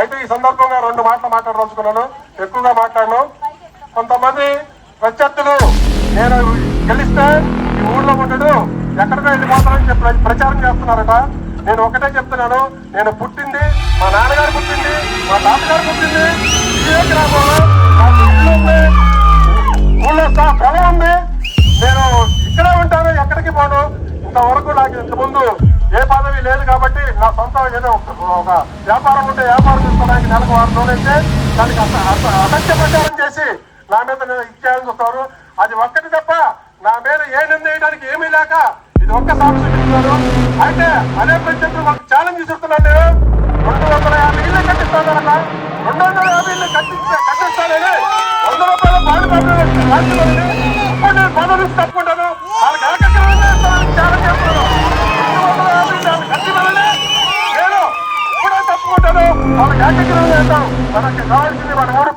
అయితే ఈ సందర్భంగా 2 మాటలు మాట్లాడదలుచుకున్నాను, ఎక్కువగా మాట్లాడను. కొంతమంది ప్రత్యర్థులు నేను గెలిస్తే ఈ ఊళ్ళో ఉండడు ఎక్కడికో వెళ్ళిపోతానని చెప్పి ప్రచారం చేస్తున్నారట. నేను ఒకటే చెప్తున్నాను, నేను పుట్టింది మా నాన్నగారు పుట్టింది, మా తాతగారు పుట్టింది ఇదే గ్రామంలో. నాకు ఇల్లు ఉంది, ఊళ్ళో పొలం ఉంది, నేను ఇక్కడే ఉంటాను, ఎక్కడికి పోను. ఇంతవరకు నాకు ఇంతకుముందు ఏ పదవి లేదు కాబట్టి నా సొంత ఏదో ఒక వ్యాపారం ఉంటే వ్యాపారం చేసుకోవడానికి నెలకు 6 రోజులు అయితే దానికి అసత్య ప్రచారం చేసి నా మీద ఇచ్చేయాలని చూస్తారు. అది ఒక్కటి తప్ప నా మీద ఏ నిర్ణయించడానికి ఏమీ లేక ఇది ఒక్క సాక్షి చెప్తున్నారు. అయితే అదే ప్రత్యర్థులు మాకు ఛాలెంజ్ విసురుతున్నాను. నేను 250 ఇల్లు కట్టిస్తానన్నా, 250 ఇల్లు కట్టిస్తానని 100 రూపాయల బాధపడి ఇప్పుడు నేను పదవి తప్పుకుంటాను. వాళ్ళకి ఏకగ్రీవంగా ఛాలెంజ్ చేస్తున్నాను. 250 ఇల్లు కట్టిస్తానని నేను ఇప్పుడే తప్పుకుంటాను. వాళ్ళకి ఏకగ్రీవంగా ఇస్తాను. మనకి కావాల్సింది మన ఊరు